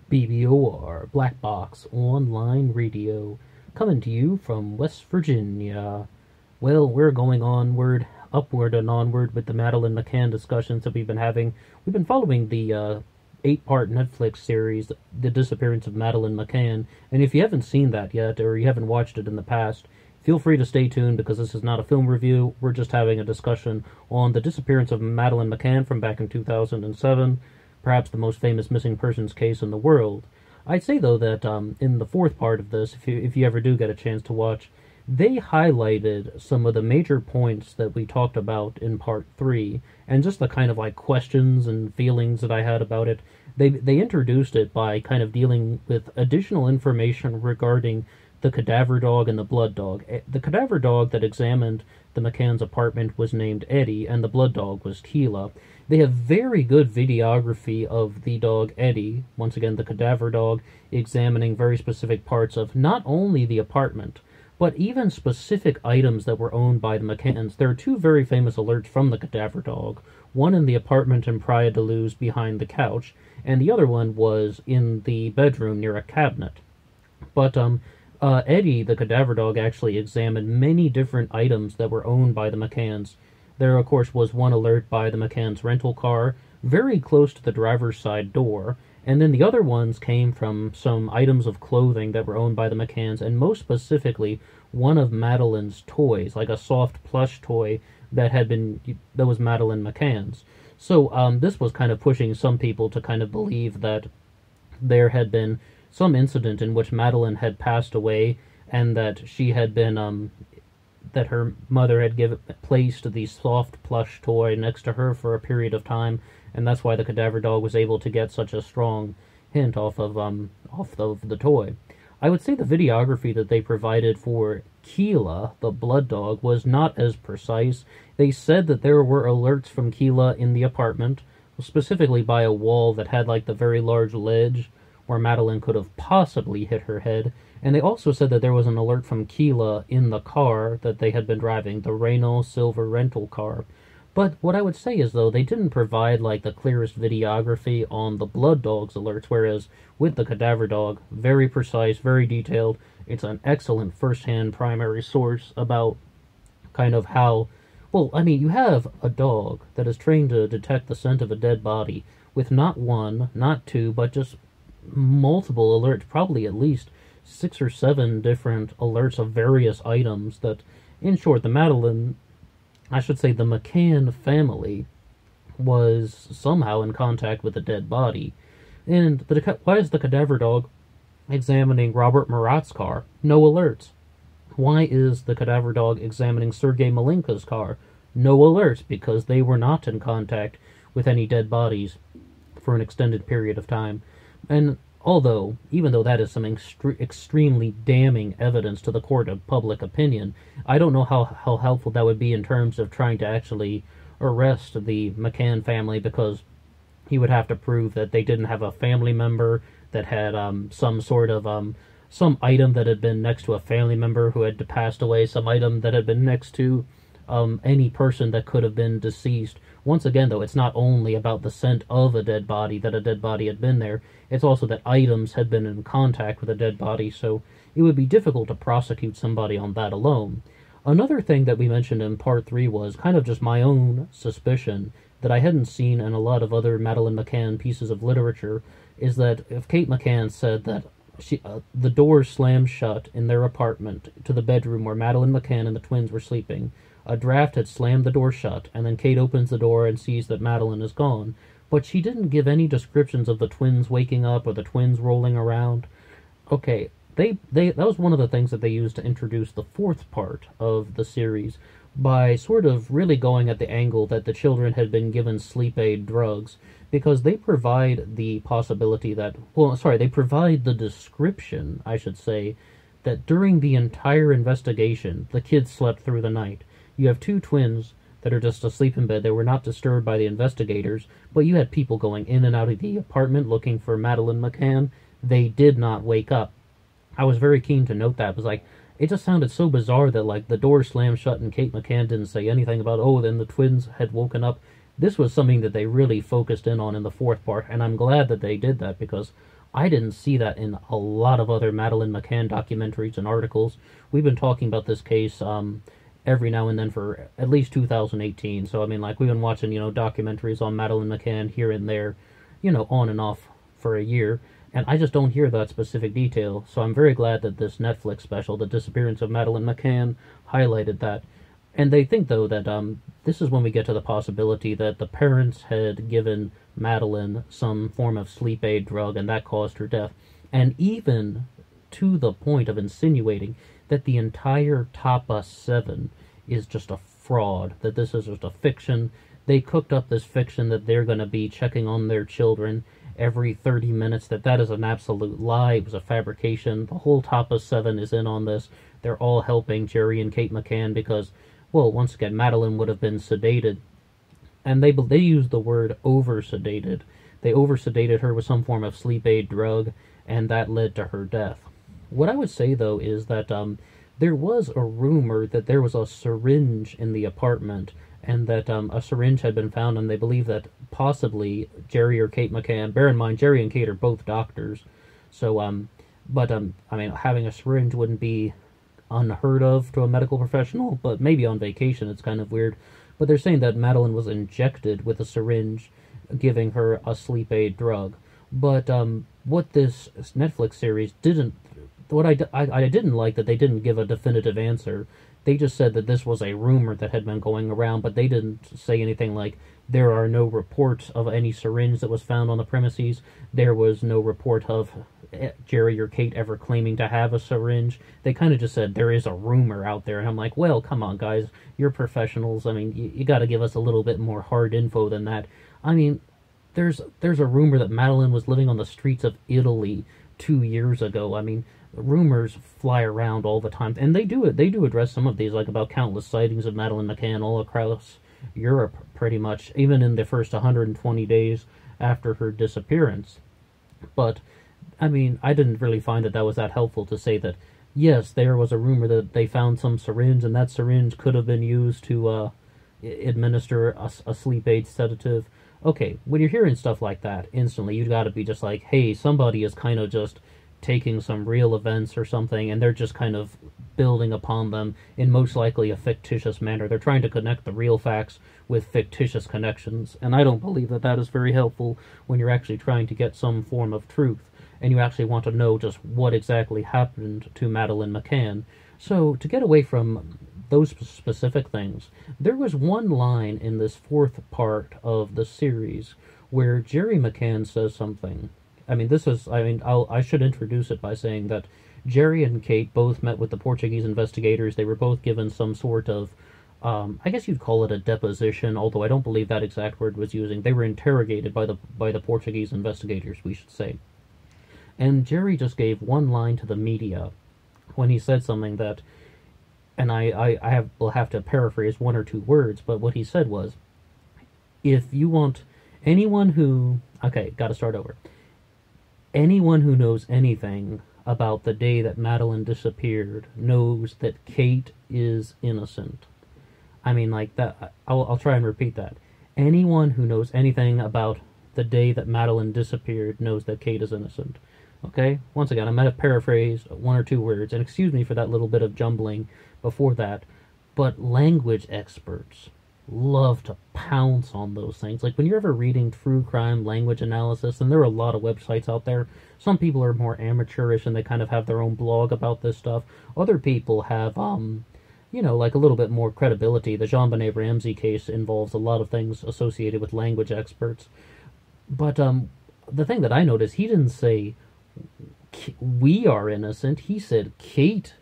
BBOR, Black Box Online Radio, coming to you from West Virginia. Well, we're going onward, upward and onward with the Madeleine McCann discussions that we've been having. We've been following the 8-part Netflix series, The Disappearance of Madeleine McCann, and if you haven't seen that yet, or you haven't watched it in the past, feel free to stay tuned because this is not a film review. We're just having a discussion on the disappearance of Madeleine McCann from back in 2007, perhaps the most famous missing persons case in the world. I'd say, though, that in the 4th part of this, if you ever do get a chance to watch, they highlighted some of the major points that we talked about in Part 3, and just the kind of like questions and feelings that I had about it. They introduced it by kind of dealing with additional information regarding the cadaver dog and the blood dog. The cadaver dog that examined the McCann's apartment was named Eddie, and the blood dog was Keela. They have very good videography of the dog Eddie, once again the cadaver dog, examining very specific parts of not only the apartment, but even specific items that were owned by the McCanns. There are 2 very famous alerts from the cadaver dog, one in the apartment in Praia de Luz behind the couch, and the other one was in the bedroom near a cabinet. But Eddie, the cadaver dog, actually examined many different items that were owned by the McCanns. There, of course, was one alert by the McCann's rental car, very close to the driver's side door, and then the other ones came from some items of clothing that were owned by the McCanns, and most specifically, one of Madeleine's toys, like a soft plush toy that was Madeleine McCann's. So this was kind of pushing some people to kind of believe that there had been some incident in which Madeleine had passed away, and that she had been that her mother had placed the soft plush toy next to her for a period of time, and that's why the cadaver dog was able to get such a strong hint off of the toy. I would say the videography that they provided for Keela, the blood dog, was not as precise. They said that there were alerts from Keela in the apartment, specifically by a wall that had like the very large ledge where Madeleine could have possibly hit her head, and they also said that there was an alert from Keela in the car that they had been driving, the Renault silver rental car. But what I would say is, though, they didn't provide like the clearest videography on the blood dog's alerts, whereas with the cadaver dog, very precise, very detailed. It's an excellent first-hand primary source about kind of how, well, I mean, you have a dog that is trained to detect the scent of a dead body with not 1, not 2, but just multiple alerts, probably at least 6 or 7 different alerts of various items that, in short, the McCann family was somehow in contact with a dead body. And why is the cadaver dog examining Robert Murat's car? No alerts. Why is the cadaver dog examining Sergei Malinka's car? No alerts, because they were not in contact with any dead bodies for an extended period of time. And even though that is some extremely damning evidence to the court of public opinion, I don't know how helpful that would be in terms of trying to actually arrest the McCann family, because he would have to prove that they didn't have a family member that had some sort of some item that had been next to a family member who had passed away, some item that had been next to any person that could have been deceased. Once again, though, it's not only about the scent of a dead body, that a dead body had been there, it's also that items had been in contact with a dead body, so it would be difficult to prosecute somebody on that alone. Another thing that we mentioned in Part 3 was kind of just my own suspicion that I hadn't seen in a lot of other Madeleine McCann pieces of literature, is that if Kate McCann said that the door slammed shut in their apartment to the bedroom where Madeleine McCann and the twins were sleeping, a draft had slammed the door shut, and then Kate opens the door and sees that Madeleine is gone, but she didn't give any descriptions of the twins waking up or the twins rolling around. Okay, that was one of the things that they used to introduce the 4th part of the series, by sort of really going at the angle that the children had been given sleep aid drugs, because they provide the possibility that, they provide the description, I should say, that during the entire investigation, the kids slept through the night. You have 2 twins that are just asleep in bed. They were not disturbed by the investigators, but you had people going in and out of the apartment looking for Madeleine McCann. They did not wake up. I was very keen to note that. It was like, it just sounded so bizarre that, like, the door slammed shut and Kate McCann didn't say anything about, then the twins had woken up. this was something that they really focused in on in the fourth part, and I'm glad that they did that, because I didn't see that in a lot of other Madeleine McCann documentaries and articles. We've been talking about this case every now and then for at least 2018. So, I mean, like, we've been watching, documentaries on Madeleine McCann here and there, on and off for a year. And I just don't hear that specific detail. So I'm very glad that this Netflix special, The Disappearance of Madeleine McCann, highlighted that. And they think, though, that this is when we get to the possibility that the parents had given Madeleine some form of sleep aid drug, and that caused her death. And even to the point of insinuating that the entire Tapa 7 is just a fraud, that this is just a fiction. They cooked up this fiction that they're going to be checking on their children every 30 minutes, that is an absolute lie. It was a fabrication. The whole Tapa 7 is in on this. They're all helping Jerry and Kate McCann because, well, once again, Madeleine would have been sedated. And they used the word over-sedated. They over-sedated her with some form of sleep aid drug, and that led to her death. What I would say, though, is that there was a rumor that there was a syringe in the apartment, and that a syringe had been found, and they believe that possibly Jerry or Kate McCann, bear in mind, Jerry and Kate are both doctors, so, I mean, having a syringe wouldn't be unheard of to a medical professional, but maybe on vacation it's kind of weird. But they're saying that Madeleine was injected with a syringe, giving her a sleep aid drug. But what this Netflix series didn't, what I didn't like, that they didn't give a definitive answer. They just said that this was a rumor that had been going around, but they didn't say anything like, there are no reports of any syringe that was found on the premises. There was no report of Jerry or Kate ever claiming to have a syringe. They kind of just said, there is a rumor out there. And I'm like, well, come on, guys. You're professionals. I mean, you got to give us a little bit more hard info than that. I mean, there's a rumor that Madeleine was living on the streets of Italy 2 years ago. I mean, rumors fly around all the time. And they do address some of these, like about countless sightings of Madeleine McCann all across Europe, pretty much, even in the first 120 days after her disappearance. But, I mean, I didn't really find that was that helpful to say that, yes, there was a rumor that they found some syringe, and that syringe could have been used to administer a sleep aid sedative. Okay, when you're hearing stuff like that, instantly, you gotta be just like, hey, somebody is kind of just taking some real events or something, and they're just kind of building upon them in most likely a fictitious manner. They're trying to connect the real facts with fictitious connections, and I don't believe that is very helpful when you're actually trying to get some form of truth, and you actually want to know just what exactly happened to Madeleine McCann. So, to get away from those specific things, there was one line in this fourth part of the series where Jerry McCann says something. I mean, I should introduce it by saying that Jerry and Kate both met with the Portuguese investigators. They were both given some sort of, I guess you'd call it a deposition, although I don't believe that exact word was using. They were interrogated by the Portuguese investigators, we should say. And Jerry just gave one line to the media when he said something that, and will have to paraphrase one or two words, but what he said was, if you want anyone who, okay, gotta start over. Anyone who knows anything about the day that Madeleine disappeared knows that Kate is innocent. I mean, like that. I'll try and repeat that. Anyone who knows anything about the day that Madeleine disappeared knows that Kate is innocent. Okay? Once again, I'm going to paraphrase one or two words, and excuse me for that little bit of jumbling before that, but language experts love to pounce on those things. Like when you're ever reading true crime language analysis, and there are a lot of websites out there, some people are more amateurish and they kind of have their own blog about this stuff. Other people have, like a little bit more credibility. The JonBenet Ramsey case involves a lot of things associated with language experts. But the thing that I noticed, he didn't say, we are innocent. He said, Kate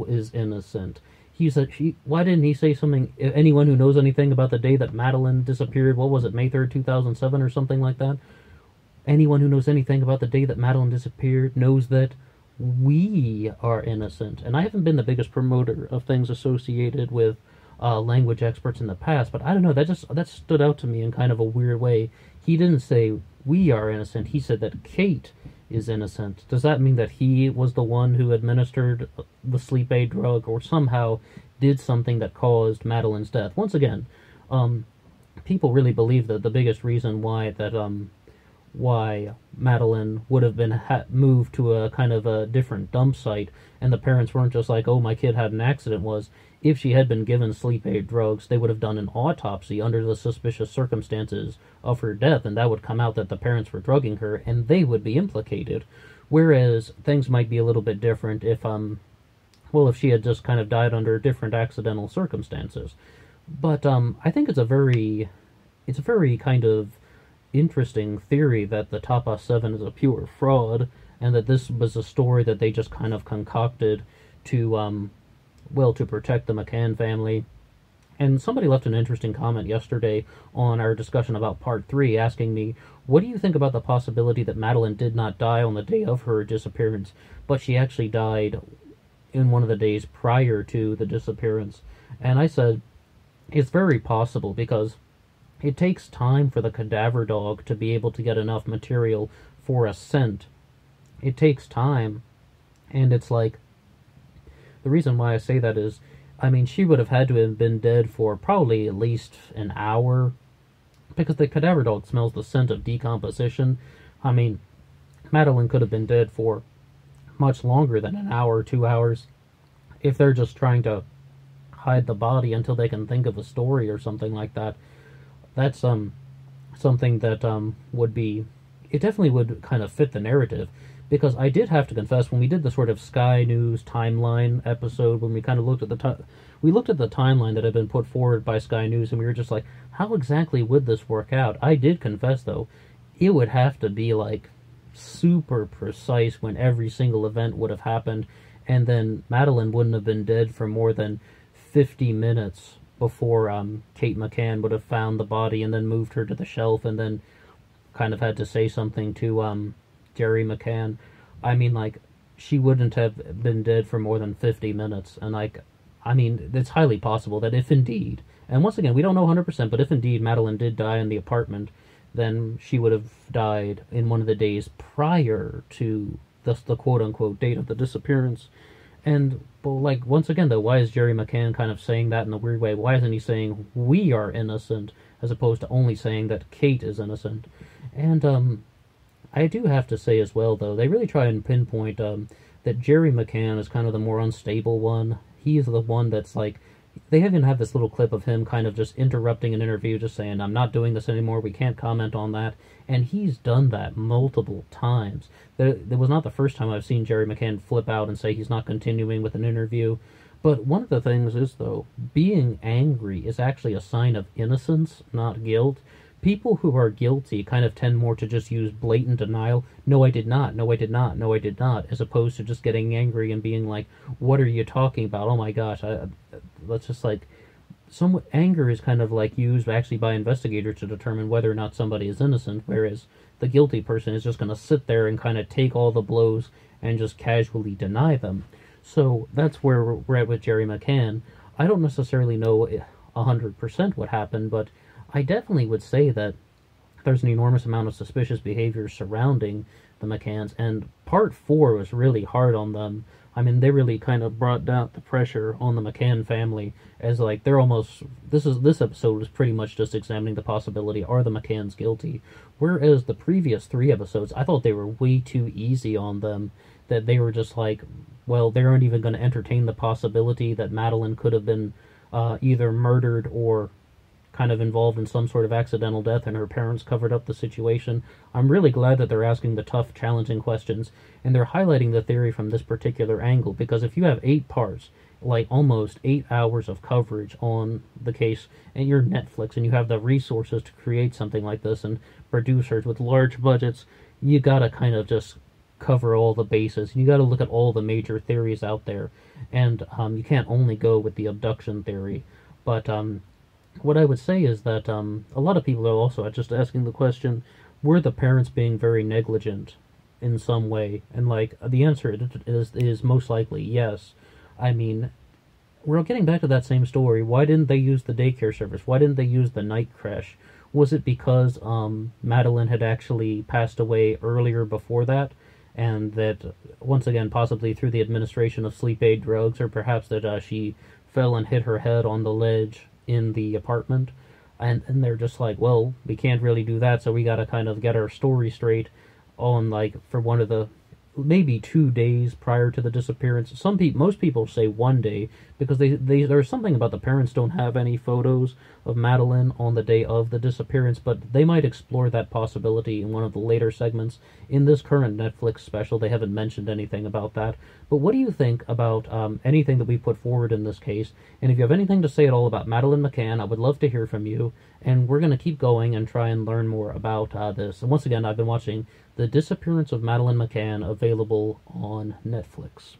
is innocent. He said, why didn't he say something, anyone who knows anything about the day that Madeleine disappeared, what was it, May 3rd, 2007 or something like that? Anyone who knows anything about the day that Madeleine disappeared knows that we are innocent. And I haven't been the biggest promoter of things associated with language experts in the past, but I don't know, that stood out to me in kind of a weird way. He didn't say, we are innocent. He said that Kate is innocent. Does that mean that he was the one who administered the sleep aid drug, or somehow did something that caused Madeleine's death? Once again, people really believe that the biggest reason why Madeleine would have been moved to a kind of a different dump site, and the parents weren't just like, "Oh, my kid had an accident," was if she had been given sleep aid drugs, they would have done an autopsy under the suspicious circumstances of her death, and that would come out that the parents were drugging her, and they would be implicated. Whereas things might be a little bit different if she had just kind of died under different accidental circumstances. But I think it's a very kind of interesting theory that the Tapa 7 is a pure fraud, and that this was a story that they just kind of concocted to protect the McCann family. And somebody left an interesting comment yesterday on our discussion about Part 3, asking me, what do you think about the possibility that Madeleine did not die on the day of her disappearance, but she actually died in one of the days prior to the disappearance? And I said, it's very possible, because it takes time for the cadaver dog to be able to get enough material for a scent. It takes time, and it's like, the reason why I say that is, I mean, she would have had to have been dead for probably at least an hour, because the cadaver dog smells the scent of decomposition. I mean, Madeleine could have been dead for much longer than an hour, 2 hours, if they're just trying to hide the body until they can think of a story or something like that. That's something that would be, it definitely would kind of fit the narrative. Because I did have to confess, when we did the sort of Sky News timeline episode, when we kind of looked at the timeline that had been put forward by Sky News, and we were just like, how exactly would this work out? I did confess, though, it would have to be like super precise when every single event would have happened, and then Madeleine wouldn't have been dead for more than 50 minutes before Kate McCann would have found the body and then moved her to the shelf, and then kind of had to say something to Jerry McCann. I mean, like, she wouldn't have been dead for more than 50 minutes. And, like, I mean, it's highly possible that if indeed, and once again, we don't know 100%, but if indeed Madeleine did die in the apartment, then she would have died in one of the days prior to the quote-unquote date of the disappearance. And, but, like, once again, though, why is Jerry McCann kind of saying that in a weird way? Why isn't he saying we are innocent, as opposed to only saying that Kate is innocent? And, I do have to say as well, though, they really try and pinpoint that Jerry McCann is kind of the more unstable one. He's the one that's like, they even have this little clip of him kind of just interrupting an interview, just saying, I'm not doing this anymore, we can't comment on that. And he's done that multiple times. There was not the first time I've seen Jerry McCann flip out and say he's not continuing with an interview. But one of the things is, though, being angry is actually a sign of innocence, not guilt. People who are guilty kind of tend more to just use blatant denial. No, I did not. No, I did not. No, I did not. As opposed to just getting angry and being like, what are you talking about? Oh my gosh. Let's just like, some anger is kind of like used actually by investigators to determine whether or not somebody is innocent, whereas the guilty person is just going to sit there and kind of take all the blows and just casually deny them. So that's where we're at with Jerry McCann. I don't necessarily know 100% what happened, but I definitely would say that there's an enormous amount of suspicious behavior surrounding the McCanns, and Part 4 was really hard on them. I mean, they really kind of brought down the pressure on the McCann family, as like they're almost, this episode was pretty much just examining the possibility, are the McCanns guilty? Whereas the previous 3 episodes, I thought they were way too easy on them, that they were just like, well, they aren't even going to entertain the possibility that Madeleine could have been either murdered or kind of involved in some sort of accidental death, and her parents covered up the situation. I'm really glad that they're asking the tough, challenging questions, and they're highlighting the theory from this particular angle, because if you have 8 parts, like almost 8 hours of coverage on the case, and you're Netflix, and you have the resources to create something like this, and producers with large budgets, you gotta kind of just cover all the bases. You gotta look at all the major theories out there, and you can't only go with the abduction theory. But what I would say is that a lot of people are also just asking the question, were the parents being very negligent in some way? And like, the answer is most likely yes. I mean, we're getting back to that same story. Why didn't they use the daycare service? Why didn't they use the night creche? Was it because Madeleine had actually passed away earlier before that, and that, once again, possibly through the administration of sleep aid drugs, or perhaps that she fell and hit her head on the ledge in the apartment? and they're just like, well, we can't really do that, so we got to kind of get our story straight on, like, for one of the maybe 2 days prior to the disappearance. Most people say 1 day, because there's something about the parents don't have any photos of Madeleine on the day of the disappearance, but they might explore that possibility in one of the later segments. In this current Netflix special, they haven't mentioned anything about that. But what do you think about anything that we put forward in this case? And if you have anything to say at all about Madeleine McCann, I would love to hear from you. And we're going to keep going and try and learn more about this. And once again, I've been watching The Disappearance of Madeleine McCann, available on Netflix.